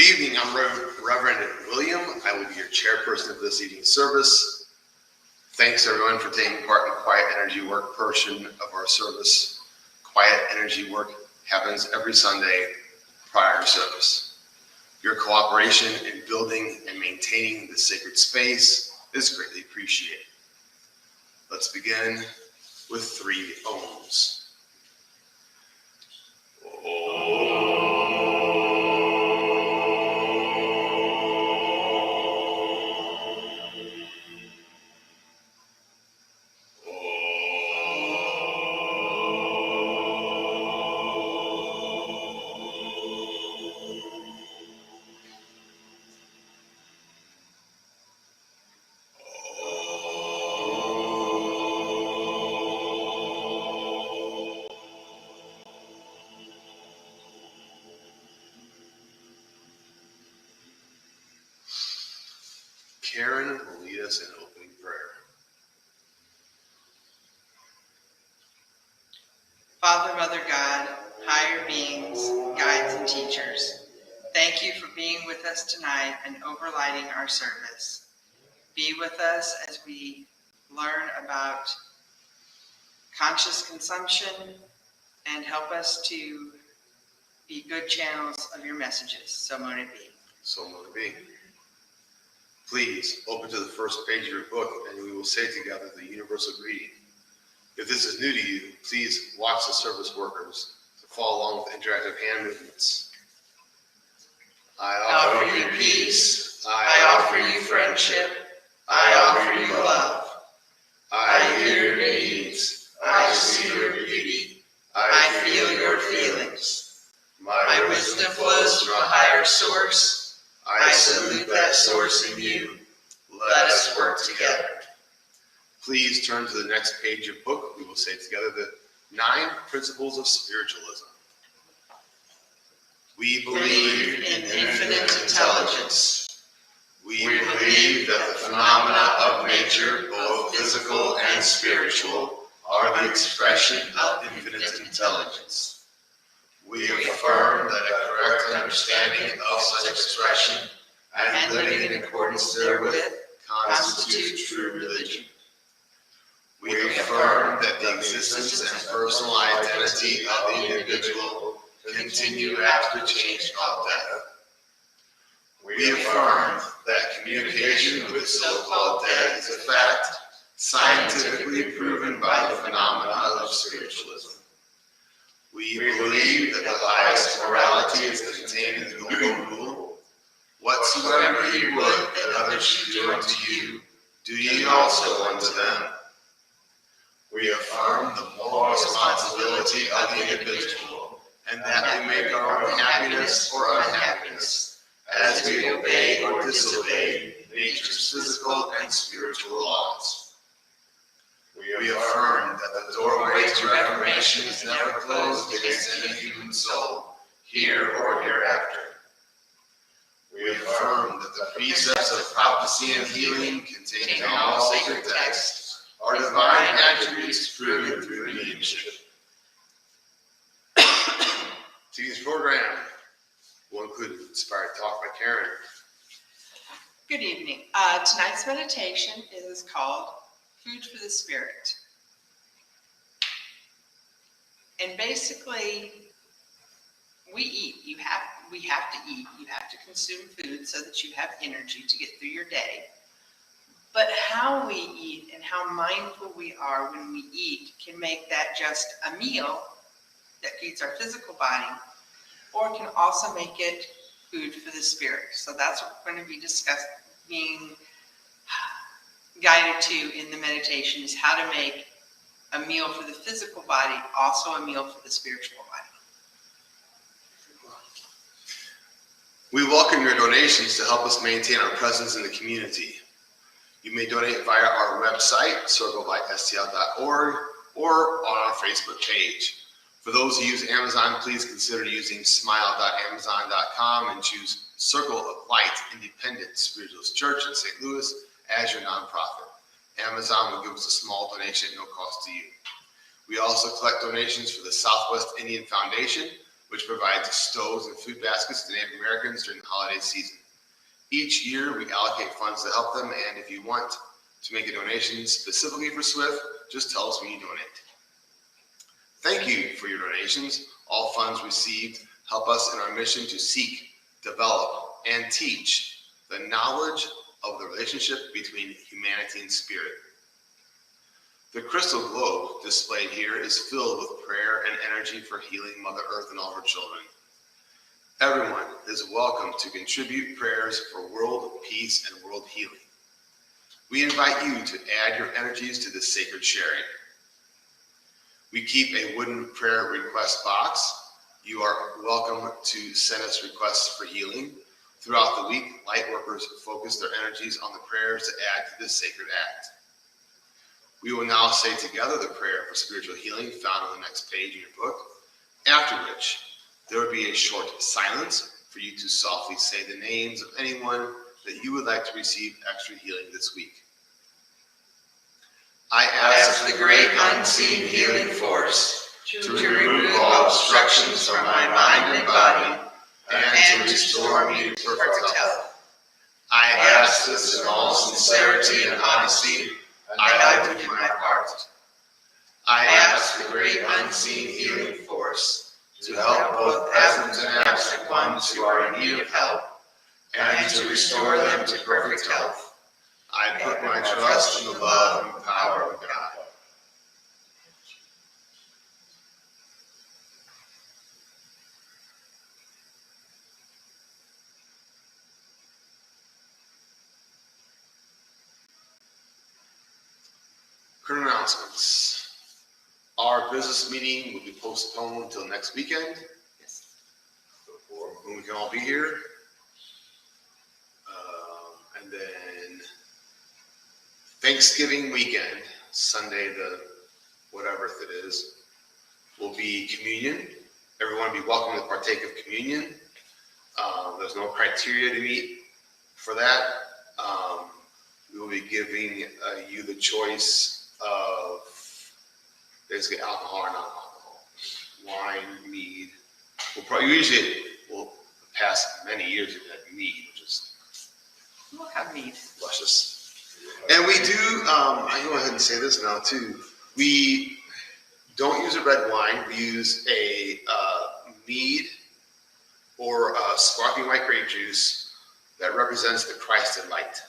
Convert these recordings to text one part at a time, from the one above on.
evening. I'm Reverend William. I will be your chairperson of this evening's service. Thanks everyone for taking part in the Quiet Energy Work portion of our service. Quiet Energy Work happens every Sunday prior to service. Your cooperation in building and maintaining the sacred space is greatly appreciated. Let's begin with 3 ohms. Karen will lead us in opening prayer. Father, Mother, God, higher beings, guides, and teachers, thank you for being with us tonight and overlighting our service. Be with us as we learn about conscious consumption and help us to be good channels of your messages. So mote it be. So mote it be. Please open to the first page of your book and we will say together the universal greeting. If this is new to you, please watch the service workers to follow along with interactive hand movements. I offer you peace. I offer you friendship. I offer you love. I hear your needs. I see your beauty. I feel your feelings. My wisdom flows from a higher source. I salute that source in you. Let us work together. Please turn to the next page of book. We will say together the 9 principles of spiritualism. We believe in infinite intelligence. We believe that the phenomena of nature, both physical and spiritual, are the expression of infinite intelligence. We affirm that a correct understanding of such expression and living in accordance therewith constitutes true religion. We affirm that the existence and personal identity of the individual continue after change of death. We affirm that communication with so-called dead is a fact scientifically proven by the phenomena of spiritualism. We believe that the highest morality is contained in the golden rule. Whatsoever ye would that others should do unto you, do ye also unto them. We affirm the moral responsibility of the individual, and that we make our own happiness or unhappiness, as we obey or disobey nature's physical and spiritual laws. We affirm that the doorway to reformation is never closed against any human soul, here or hereafter. We affirm that the precepts of prophecy and healing contained in all sacred texts are divine attributes proven through mediumship. Today's program will include an inspired talk by Karen. Good evening. Tonight's meditation is called Food for the Spirit. And basically, we eat. We have to eat. You have to consume food so that you have energy to get through your day. But how we eat and how mindful we are when we eat can make that just a meal that feeds our physical body, or can also make it food for the spirit. So that's what we're going to be being guided to in the meditation, is how to make a meal for the physical body also a meal for the spiritual body. We welcome your donations to help us maintain our presence in the community. You may donate via our website, circlebySTL.org, or on our Facebook page. For those who use Amazon, please consider using smile.amazon.com and choose Circle of Light Independent Spiritualist Church in St. Louis as your nonprofit. Amazon will give us a small donation at no cost to you. We also collect donations for the Southwest Indian Foundation, which provides stoves and food baskets to Native Americans during the holiday season. Each year, we allocate funds to help them, and if you want to make a donation specifically for SWIFT, just tell us when you donate. Thank you for your donations. All funds received help us in our mission to seek, develop, and teach the knowledge of the relationship between humanity and spirit. The crystal globe displayed here is filled with prayer and energy for healing Mother Earth and all her children. Everyone is welcome to contribute prayers for world peace and world healing. We invite you to add your energies to this sacred sharing. We keep a wooden prayer request box. You are welcome to send us requests for healing. Throughout the week, light workers focus their energies on the prayers to add to this sacred act. We will now say together the prayer for spiritual healing found on the next page in your book, after which there will be a short silence for you to softly say the names of anyone that you would like to receive extra healing this week. I ask the great unseen healing force to remove all obstructions from my mind and body and to restore me to perfect health. I ask this in all sincerity and honesty. I do my part. I ask the great unseen healing force to help both present and absent ones who are in need of help and to restore them to perfect health. I put my trust in the love and power of God. Current announcements. Our business meeting will be postponed until next weekend. Yes. When we can all be here. And then Thanksgiving weekend, Sunday the whatever it is, will be communion. Everyone will be welcome to partake of communion. There's no criteria to meet for that. We will be giving you the choice of basically alcohol or non-alcohol, wine, mead. We'll past many years we've had mead, which is We'll have mead. luscious. And we do, I can go ahead and say this now too, we don't use a red wine, we use a mead or a sparkling white grape juice that represents the Christ in light.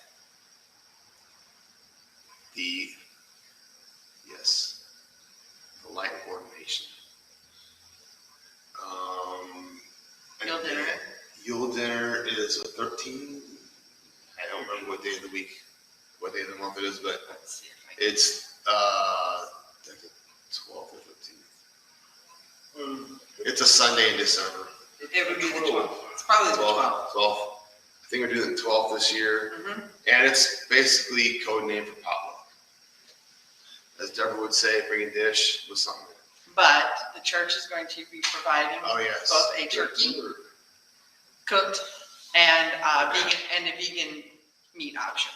The light of ordination. Yule dinner. Yule dinner is a 13. I don't remember what day of the week, what day of the month it is, but Let's see if I can. it's I think the 12th or 15th. It's a Sunday in December. It would be the 12th. It's probably the 12th. 12th. I think we're doing the 12th this year. Mm-hmm. And it's basically code name for potluck. As Deborah would say, bring a dish with something. But the church is going to be providing Oh, yes. both a turkey cooked and a vegan meat option.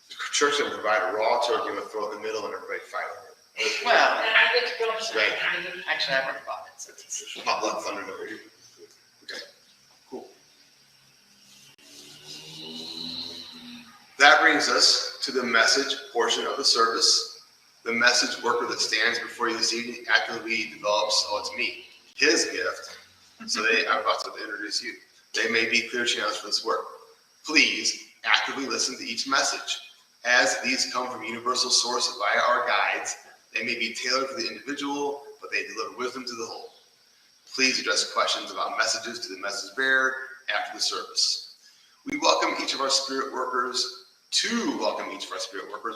The church will provide a raw turkey with throw it in the middle and everybody fight over it. Well, And I get to go to Right. actually, I've already bought it, so it's Potluck thunder over here. Okay, cool. That brings us to the message portion of the service. The message worker that stands before you this evening actively develops, it's me, his gift. So I'm about to introduce you. They may be clear channels for this work. Please actively listen to each message. As these come from universal source via our guides, they may be tailored for the individual, but they deliver wisdom to the whole. Please address questions about messages to the message bearer after the service. We welcome each of our spirit workers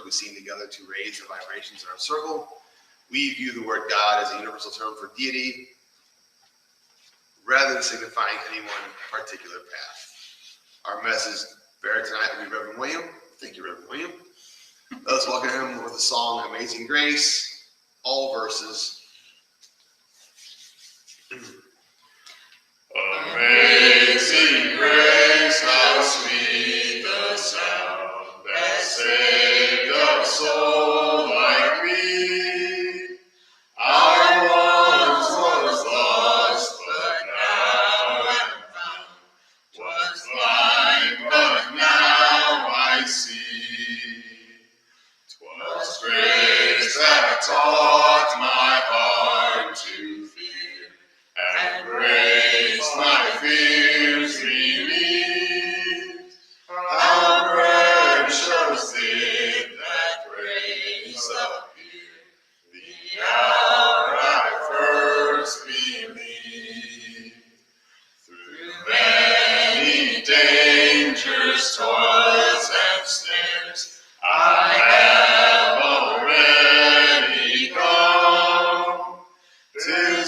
we sing together to raise the vibrations in our circle. We view the word God as a universal term for deity, rather than signifying any one particular path. Our message bearer tonight will be Reverend William. Thank you, Reverend William. Let us welcome him with the song Amazing Grace, all verses. Amazing grace, how sweet the sound that saved a soul like me. I once was lost, but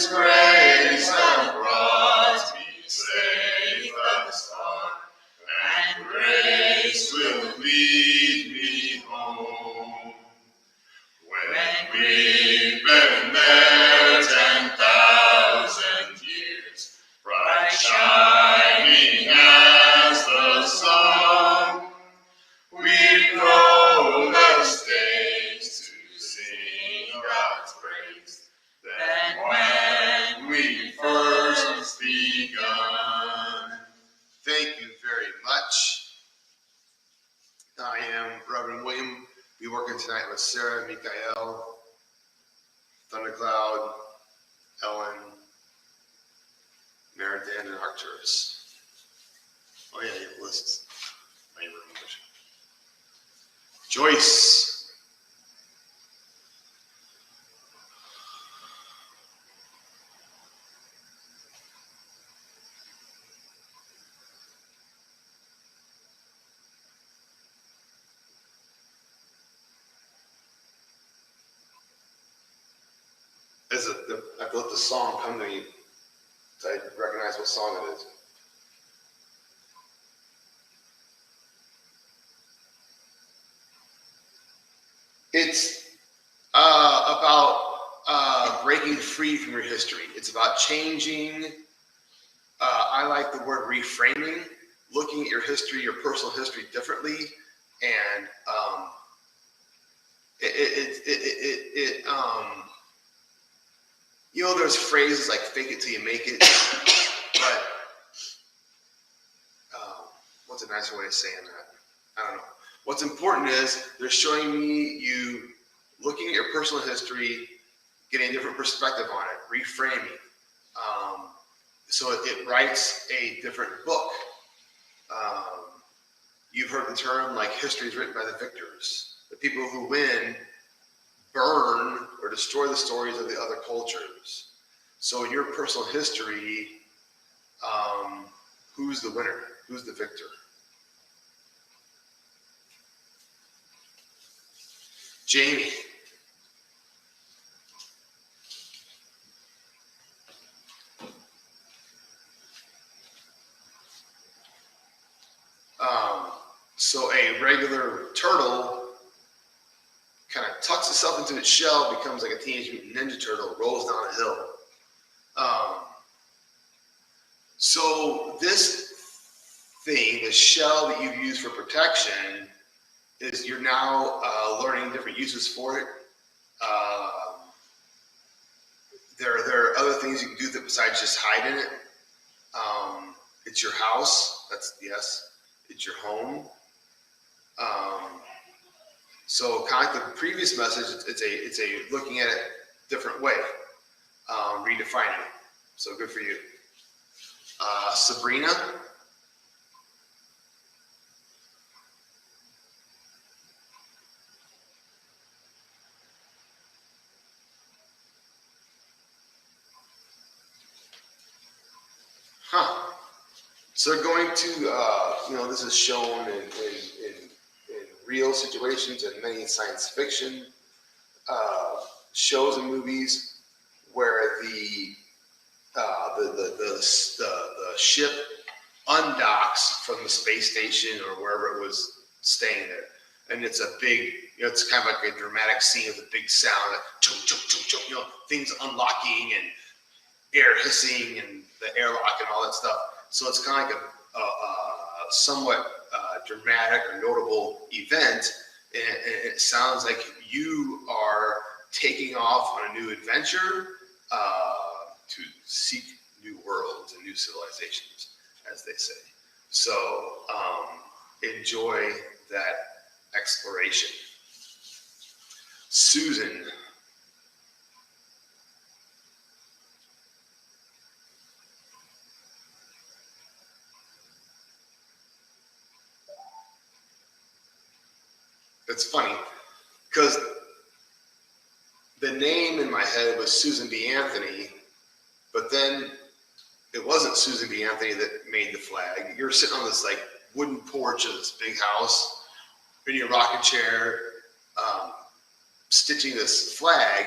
His grace hath brought me safe thus far, and grace will lead me home. When we've been there 10,000 years, bright shining as the sun, we've no less days to sing God's praise than when we first begun. Thank you very much. I am Reverend William. Be working tonight with Sarah, Mikael, Thundercloud, Ellen, Meridan, and Arcturus. Oh yeah, you have lists. I remember. Joyce. I let the song come to me, so I recognize what song it is. It's about breaking free from your history. It's about changing. I like the word reframing, looking at your history, your personal history differently, and you know, there's phrases like "fake it till you make it," but what's a nicer way of saying that? I don't know. What's important is they're showing me you looking at your personal history, getting a different perspective on it, reframing. So it writes a different book. You've heard the term like history is written by the victors. The people who win burn or destroy the stories of the other cultures. So in your personal history, who's the winner? Who's the victor? Jamie. So a regular turtle kind of tucks itself into its shell, becomes like a Teenage Mutant Ninja Turtle, rolls down a hill. So this thing, the shell that you've used for protection, is you're now learning different uses for it. There are other things you can do that besides just hide in it. It's your house. That's yes. It's your home. So kind of like the previous message, it's a looking at it different way, redefining it. So good for you. Sabrina. So they're going to, this is shown in real situations and many science fiction shows and movies where the ship undocks from the space station or wherever it was staying there, and it's a big, it's kind of like a dramatic scene with a big sound, like chunk, chunk, chunk, chunk, things unlocking and air hissing and the airlock and all that stuff. So it's kind of like a somewhat dramatic or notable event, and it sounds like you are taking off on a new adventure to seek new worlds and new civilizations, as they say. So enjoy that exploration. Susan. It's funny because the name in my head was Susan B. Anthony, but then it wasn't Susan B. Anthony that made the flag. You're sitting on this like wooden porch of this big house in your rocking chair, stitching this flag,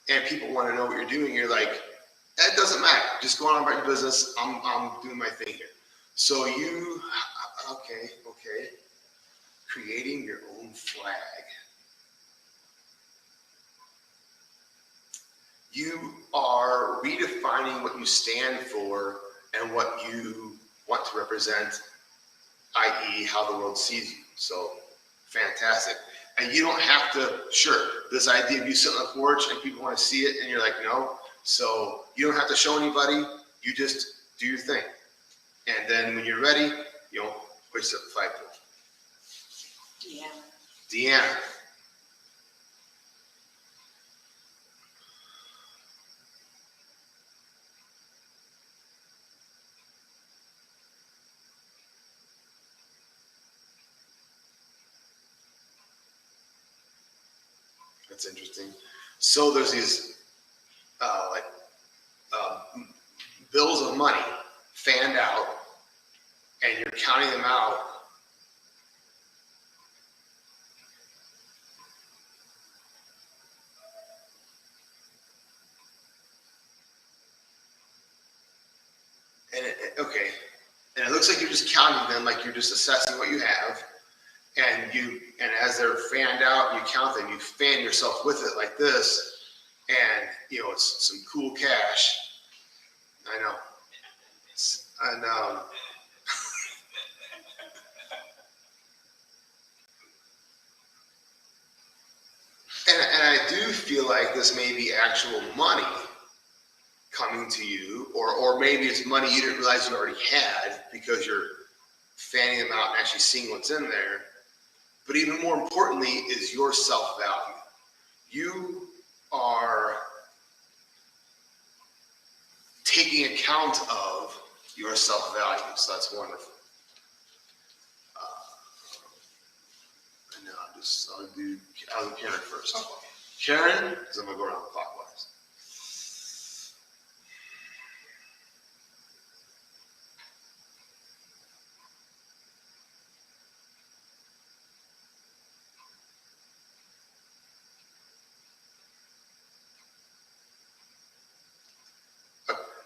and people want to know what you're doing. You're like, It doesn't matter. Just go on about your business. I'm doing my thing here. So you, okay. Creating your own flag. You are redefining what you stand for and what you want to represent, i.e. how the world sees you. So fantastic. And you don't have to, sure, this idea of you sitting on the porch and people want to see it and you're like, no. So you don't have to show anybody. You just do your thing. And then when you're ready, hoist up the flagpole. Deanna. That's interesting. So there's these bills of money fanned out, and you're counting them out. And it looks like you're just counting them, like you're just assessing what you have, and as they're fanned out, you count them. You fan yourself with it like this, and it's some cool cash. I know. And I do feel like this may be actual money coming to you, or maybe it's money you didn't realize you already had because you're fanning them out and actually seeing what's in there. But even more importantly is your self-value. You are taking account of your self-value, so that's wonderful. And now I'll do Karen first. Okay. Karen, because I'm going to go around clockwise.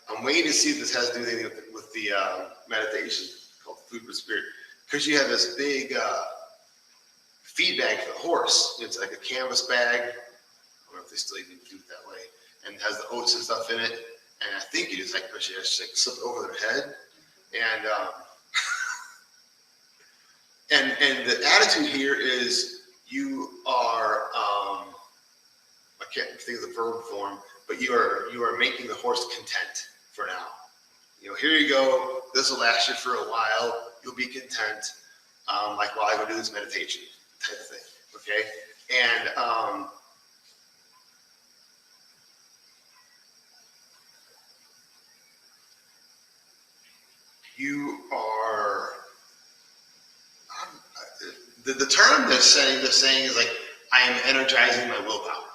I'm waiting to see if this has to do anything with the meditation called Food for Spirit, because you have this big feed bag for the horse. It's like a canvas bag. I don't know if they still even do it that way, and it has the oats and stuff in it. And I think you just slip it over their head, and the attitude here is you are I can't think of the verb form, but you are making the horse content for now. Here you go. This will last you for a while. You'll be content, like while I go do this meditation type of thing. Okay, and you are the term they're saying is like, I am energizing my willpower.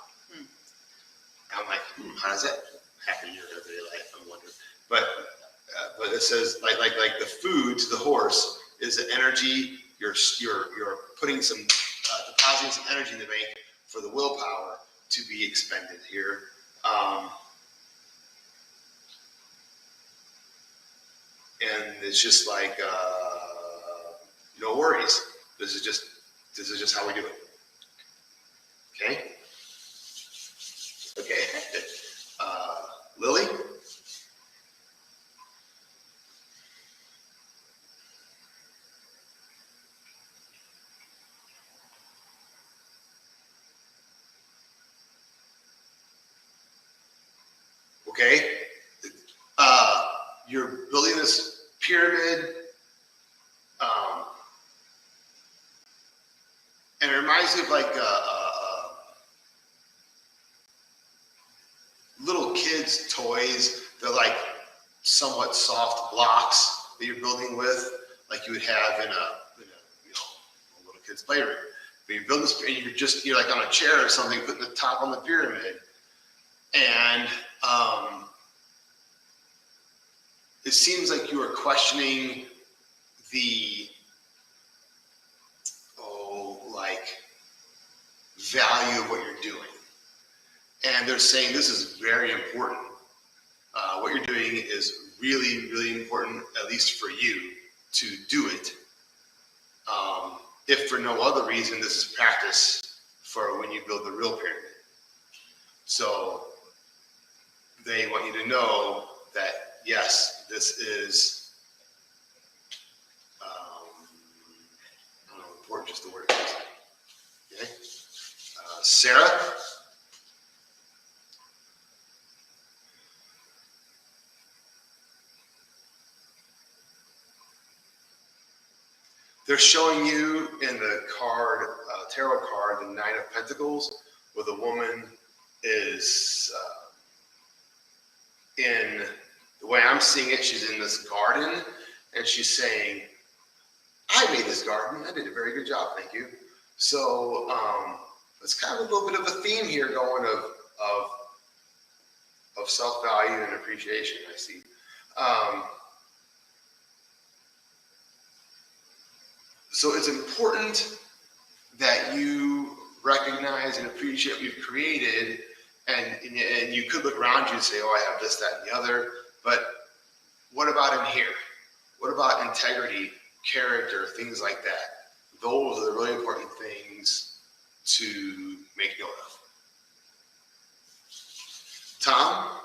I'm like, how does that happen in your everyday life? I'm wondering. But it says like the food to the horse is the energy. You're putting some depositing some energy in the bank for the willpower to be expended here. And it's just like no worries. This is just how we do it. Okay. Okay. Lily? Okay. You're building this pyramid, and it reminds me of like little kids' toys. They're like somewhat soft blocks that you're building with, like you would have in a little kid's playroom. But you build this, and you're like on a chair or something, putting the top on the pyramid, and it seems like you are questioning the value of what you're doing. And they're saying this is very important. what you're doing is really, really important, at least for you, to do it. If for no other reason, this is practice for when you build the real pyramid. So they want you to know that, yes, this is, I don't know, important, just the word. Okay? Sarah? They're showing you in the card, tarot card, the Nine of Pentacles, where the woman is in, the way I'm seeing it, she's in this garden, and she's saying, I made this garden, I did a very good job, thank you. So it's kind of a little bit of a theme here going of self-value and appreciation, I see. So it's important that you recognize and appreciate what you've created, and you could look around you and say, oh, I have this, that, and the other, but what about in here? What about integrity, character, things like that? Those are the really important things to make note of. Tom?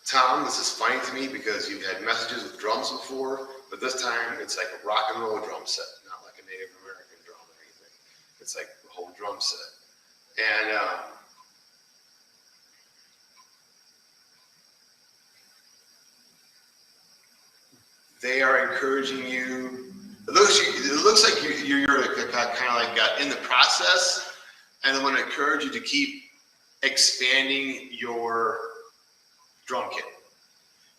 Tom, this is funny to me because you've had messages with drums before, but this time it's like a rock and roll drum set, not like a Native American drum or anything. It's like a whole drum set. And they are encouraging you. It looks like you're kind of like got in the process, and they want to encourage you to keep expanding your drum kit.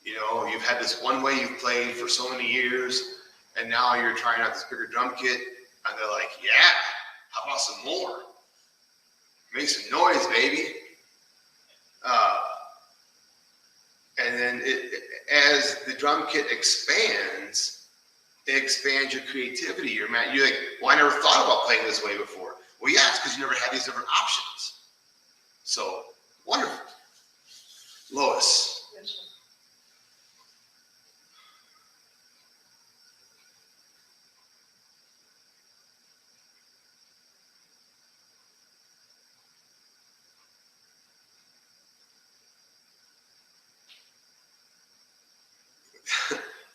You know, you've had this one way you've played for so many years, and now you're trying out this bigger drum kit, and they're like, yeah, how about some more? Make some noise, baby. And then as the drum kit expands, it expands your creativity. You're like, well, I never thought about playing this way before. Well, yeah, it's because you never had these different options. So, wonderful. Lois. Yes, sir.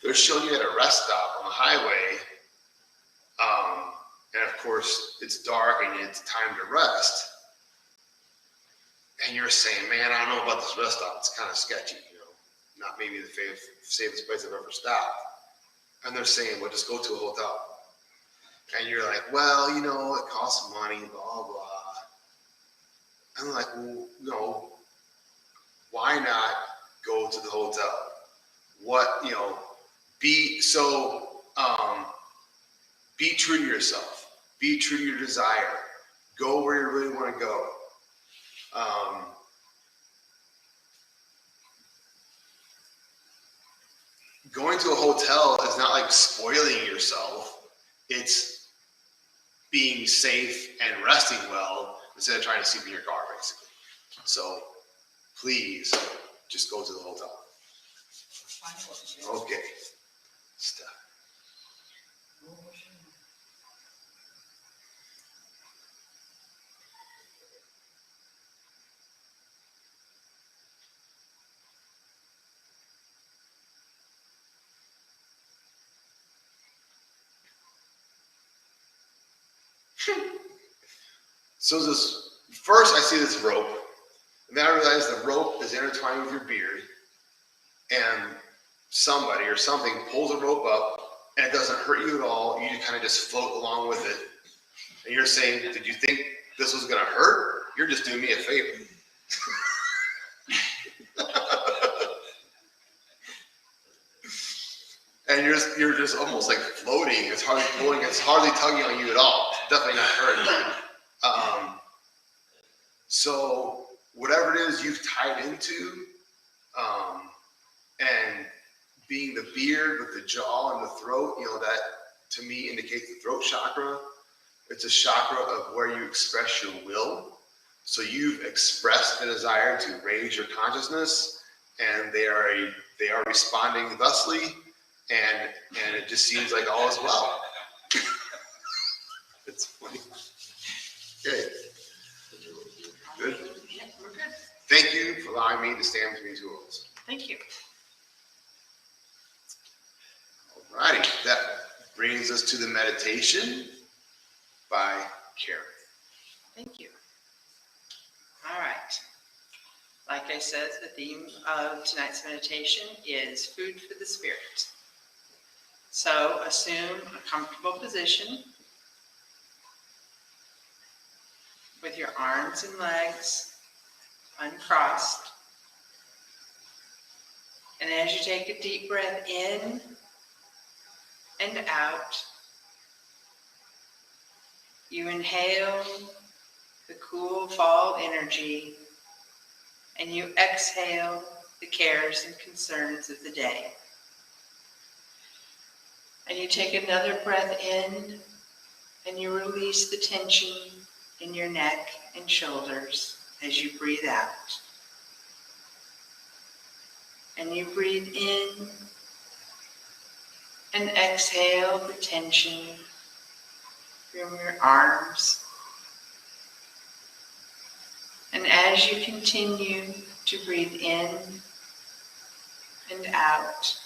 They're showing you at a rest stop on the highway, and of course it's dark and it's time to rest, and you're saying, man, I don't know about this rest stop, it's kind of sketchy, you know, not maybe the safest place I've ever stopped. And they're saying, well, just go to a hotel. And you're like, well, you know, it costs money, blah, blah. And they're like, well, no, why not go to the hotel? What, you know, be true to yourself. Be true to your desire. Go where you really want to go. Going to a hotel is not like spoiling yourself. It's being safe and resting well instead of trying to sleep in your car, basically. So please just go to the hotel. Okay. Stop. So first I see this rope, and then I realize the rope is intertwined with your beard, and somebody or something pulls the rope up, and it doesn't hurt you at all. You kind of just float along with it, and you're saying, did you think this was going to hurt? You're just doing me a favor. And you're just almost like floating. It's hardly pulling. It's hardly tugging on you at all. It's definitely not hurting. So whatever it is you've tied into, and being the beard with the jaw and the throat, you know, that to me indicates the throat chakra. It's a chakra of where you express your will. So you've expressed a desire to raise your consciousness, and they are responding thusly, and it just seems like all is well. It's funny. Okay. Good. Yeah, we're good. Thank you for allowing me to stand between two worlds. Thank you. Alrighty, that brings us to the meditation by Karen. Thank you. All right. Like I said, the theme of tonight's meditation is food for the spirit. So assume a comfortable position with your arms and legs uncrossed. And as you take a deep breath in and out, you inhale the cool fall energy, and you exhale the cares and concerns of the day. And you take another breath in, and you release the tension in your neck and shoulders as you breathe out. And you breathe in and exhale the tension from your arms. And as you continue to breathe in and out,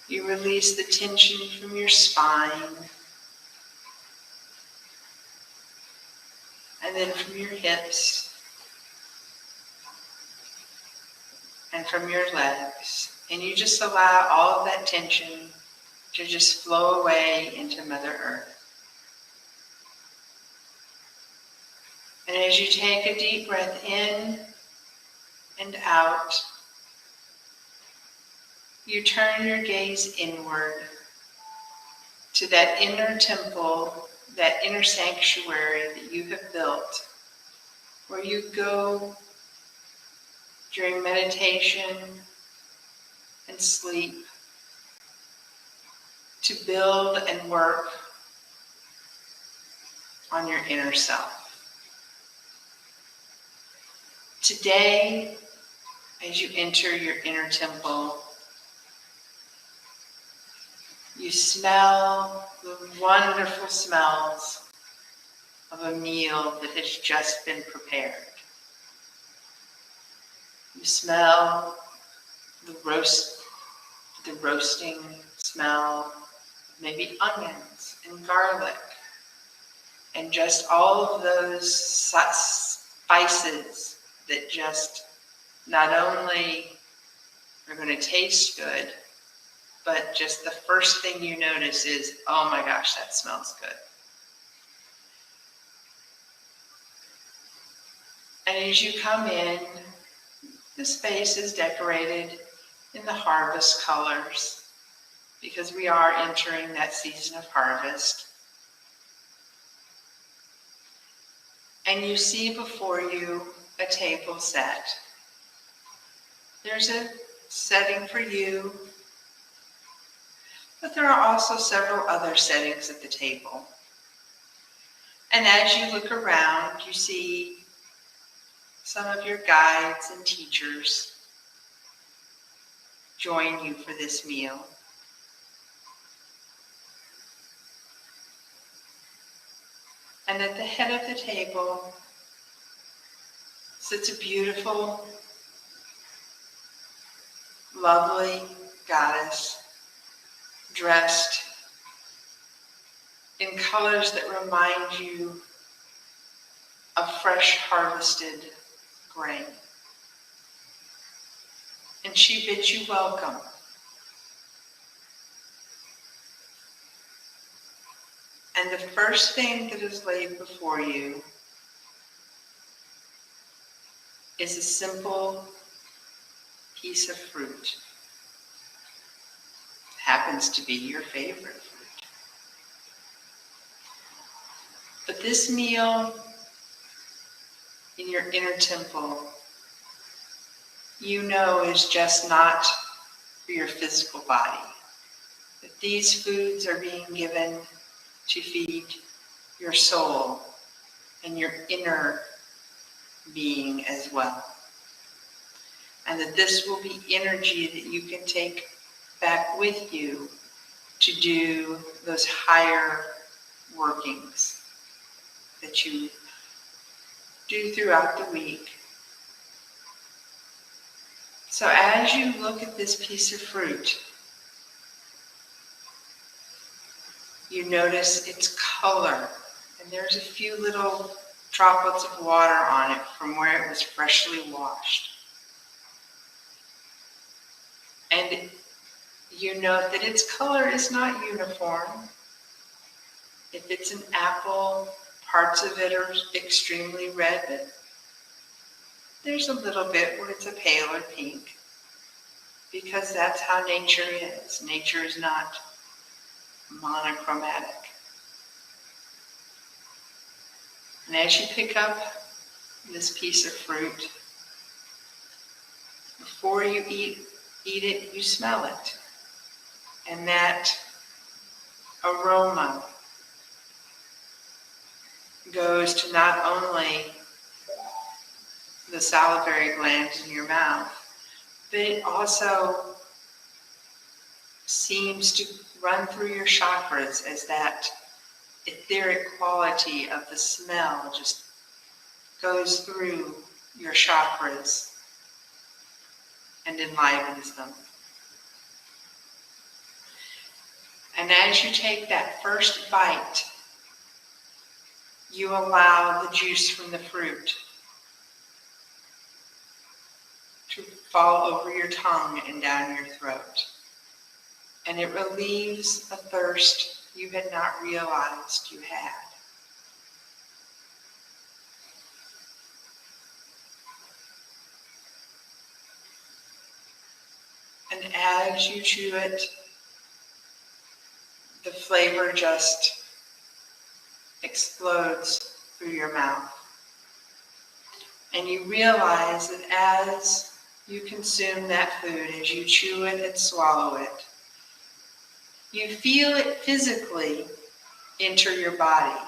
you release the tension from your spine, and then from your hips, and from your legs. And you just allow all of that tension to just flow away into Mother Earth. And as you take a deep breath in and out, you turn your gaze inward to that inner temple, that inner sanctuary that you have built, where you go during meditation and sleep to build and work on your inner self. Today, as you enter your inner temple, you smell the wonderful smells of a meal that has just been prepared. You smell the roasting smell of maybe onions and garlic, and just all of those spices that just not only are going to taste good, but just the first thing you notice is, oh my gosh, that smells good. And as you come in, the space is decorated in the harvest colors because we are entering that season of harvest. And you see before you a table set. There's a setting for you, but there are also several other settings at the table. And as you look around, you see some of your guides and teachers join you for this meal. And at the head of the table sits a beautiful, lovely goddess dressed in colors that remind you of fresh harvested grain. And she bids you welcome. And the first thing that is laid before you is a simple piece of fruit. It happens to be your favorite fruit. But this meal in your inner temple, you know, is just not for your physical body. That these foods are being given to feed your soul and your inner being as well. And that this will be energy that you can take back with you to do those higher workings that you do throughout the week. So as you look at this piece of fruit, you notice its color, and there's a few little droplets of water on it from where it was freshly washed. And you note that its color is not uniform. If it's an apple, parts of it are extremely red, but there's a little bit where it's a paler pink, because that's how nature is. Nature is not monochromatic. And as you pick up this piece of fruit, before you eat it, you smell it. And that aroma goes to not only the salivary glands in your mouth, but it also seems to run through your chakras as that etheric quality of the smell just goes through your chakras and enlivens them. And as you take that first bite, you allow the juice from the fruit to fall over your tongue and down your throat. And it relieves a thirst you had not realized you had. And as you chew it, the flavor just explodes through your mouth. And you realize that as you consume that food, as you chew it and swallow it, you feel it physically enter your body,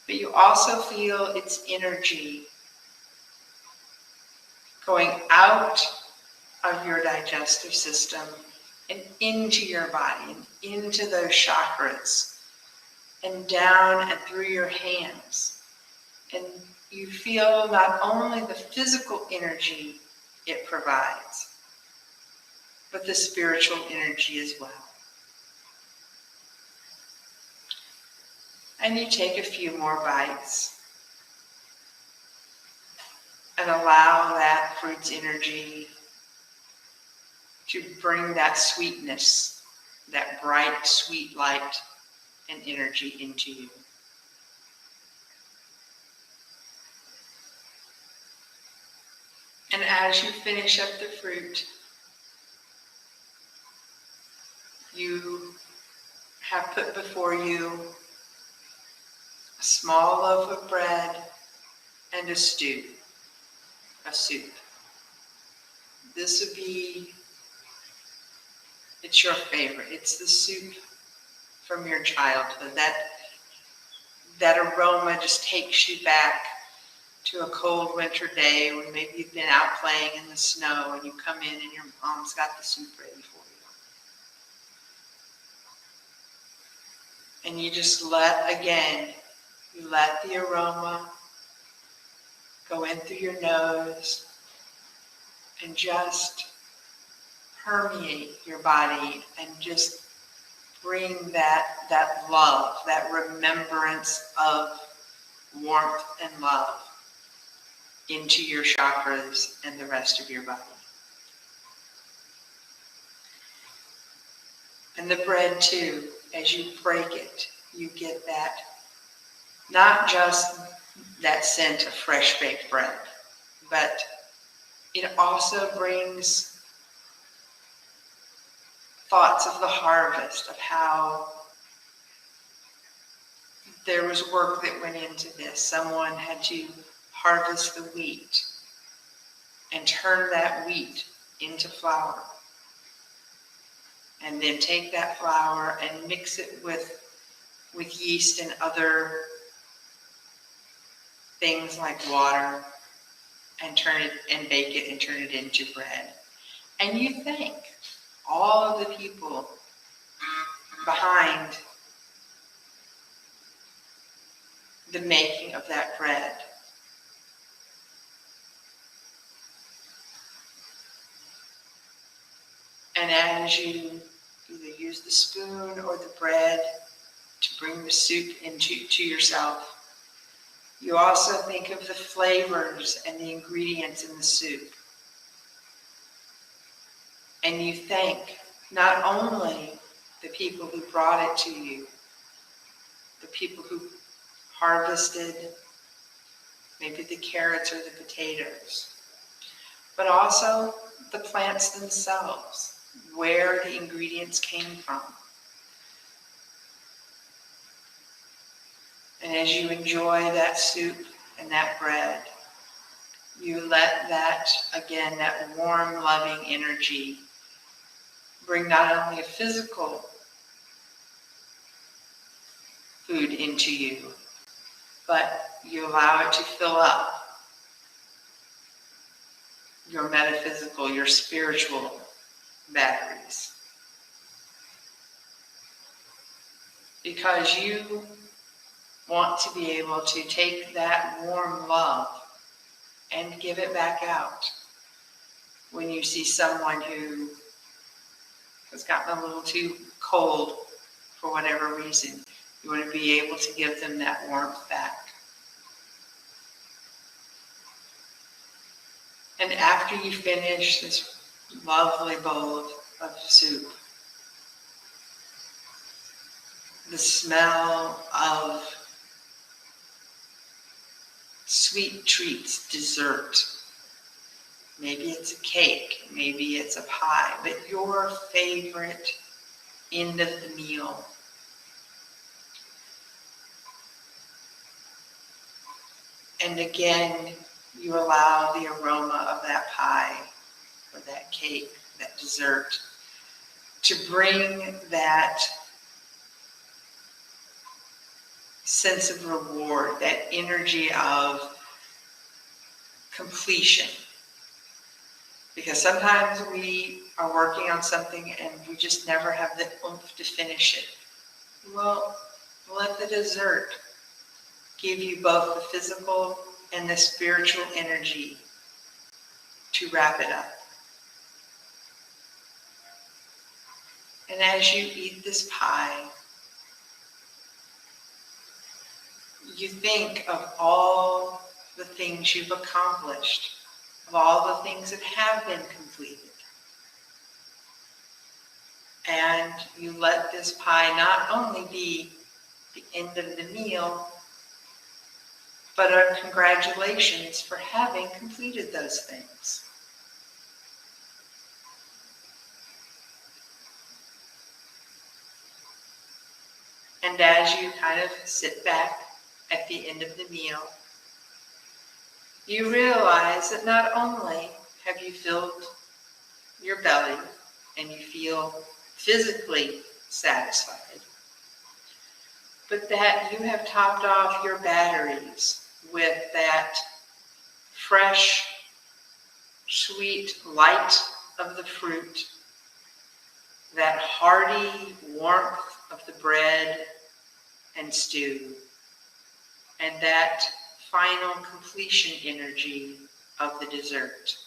but you also feel its energy going out of your digestive system and into your body and into those chakras and down and through your hands. And you feel not only the physical energy it provides, but the spiritual energy as well. And you take a few more bites and allow that fruit's energy to bring that sweetness, that bright, sweet light and energy into you. And as you finish up the fruit, you have put before you a small loaf of bread and a soup. This would be, it's your favorite. It's the soup from your childhood. That aroma just takes you back to a cold winter day when maybe you've been out playing in the snow and you come in and your mom's got the soup ready for you. And you just let the aroma go in through your nose and just permeate your body and just bring that love, that remembrance of warmth and love into your chakras and the rest of your body. And the bread too, as you break it, you get that, not just that scent of fresh baked bread, but it also brings thoughts of the harvest, of how there was work that went into this. Someone had to harvest the wheat and turn that wheat into flour. And then take that flour and mix it with yeast and other things like water and bake it and turn it into bread. And you thank all of the people behind the making of that bread. And as you either use the spoon or the bread to bring the soup to yourself, you also think of the flavors and the ingredients in the soup. And you thank not only the people who brought it to you, the people who harvested maybe the carrots or the potatoes, but also the plants themselves, where the ingredients came from. And as you enjoy that soup and that bread, you let that, again, that warm, loving energy bring not only a physical food into you, but you allow it to fill up your metaphysical, your spiritual batteries. Because you want to be able to take that warm love and give it back out when you see someone who has gotten a little too cold for whatever reason. You want to be able to give them that warmth back. And after you finish this lovely bowl of soup, the smell of sweet treats, dessert, maybe it's a cake, maybe it's a pie, but your favorite end of the meal. And again, you allow the aroma of that pie or that cake, that dessert, to bring that sense of reward, that energy of completion. Because sometimes we are working on something and we just never have the oomph to finish it. Well, let the dessert give you both the physical and the spiritual energy to wrap it up. And as you eat this pie, you think of all the things you've accomplished, of all the things that have been completed. And you let this pie not only be the end of the meal, but a congratulations for having completed those things. And as you kind of sit back at the end of the meal, you realize that not only have you filled your belly and you feel physically satisfied, but that you have topped off your batteries with that fresh, sweet light of the fruit, that hearty warmth of the bread and stew, and that final completion energy of the dessert.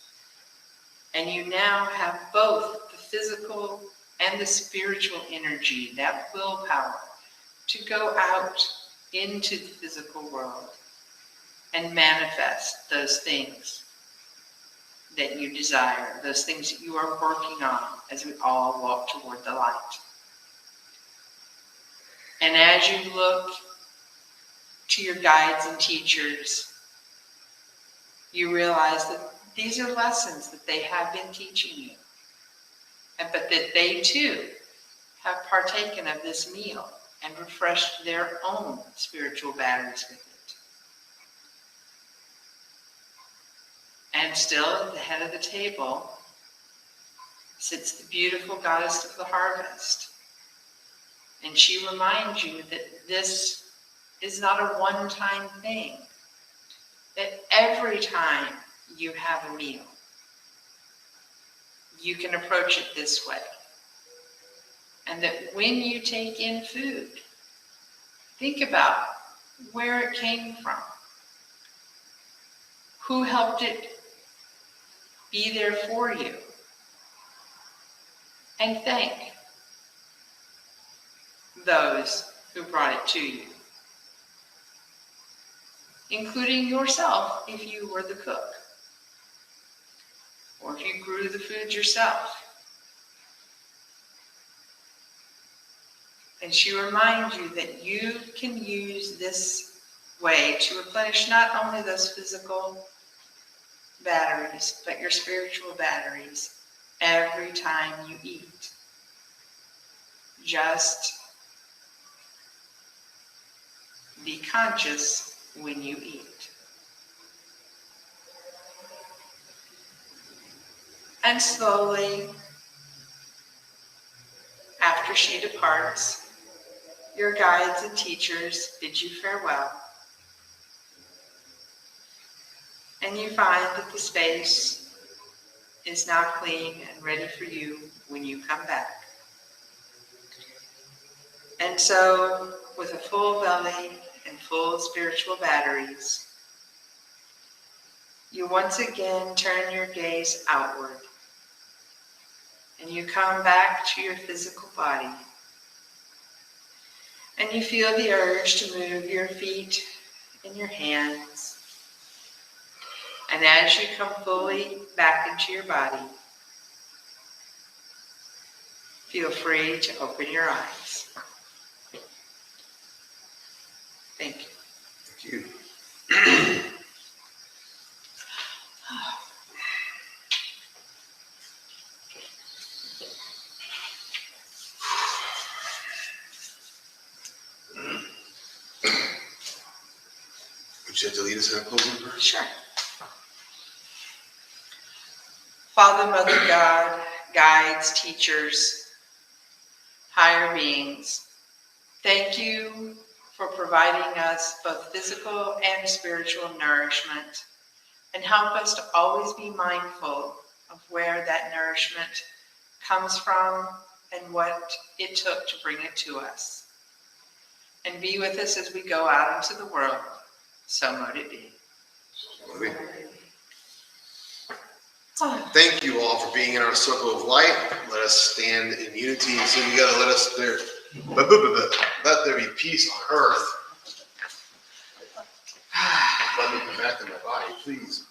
And you now have both the physical and the spiritual energy, that willpower, to go out into the physical world and manifest those things that you desire, those things that you are working on as we all walk toward the light. And as you look to your guides and teachers, you realize that these are lessons that they have been teaching you, but that they too have partaken of this meal and refreshed their own spiritual batteries with it. And still at the head of the table sits the beautiful goddess of the harvest. And she reminds you that this is not a one-time thing, every time you have a meal, you can approach it this way. And that when you take in food, think about where it came from. Who helped it be there for you? And thank those who brought it to you, including yourself if you were the cook, or if you grew the food yourself. And she reminds you that you can use this way to replenish not only those physical batteries, but your spiritual batteries every time you eat. Just be conscious when you eat. And slowly, after she departs, your guides and teachers bid you farewell. And you find that the space is now clean and ready for you when you come back. And so, with a full belly and full spiritual batteries, you once again turn your gaze outward. And you come back to your physical body. And you feel the urge to move your feet and your hands. And as you come fully back into your body, feel free to open your eyes. Thank you. Thank you. Would you have to lead us in a closing prayer? Sure. Father, Mother, God, guides, teachers, higher beings, thank you for providing us both physical and spiritual nourishment, and help us to always be mindful of where that nourishment comes from and what it took to bring it to us. And be with us as we go out into the world. So mote it be. Thank you all for being in our circle of light. Let us stand in unity and sing together. Let there be peace on earth. Let me come back to my body, please.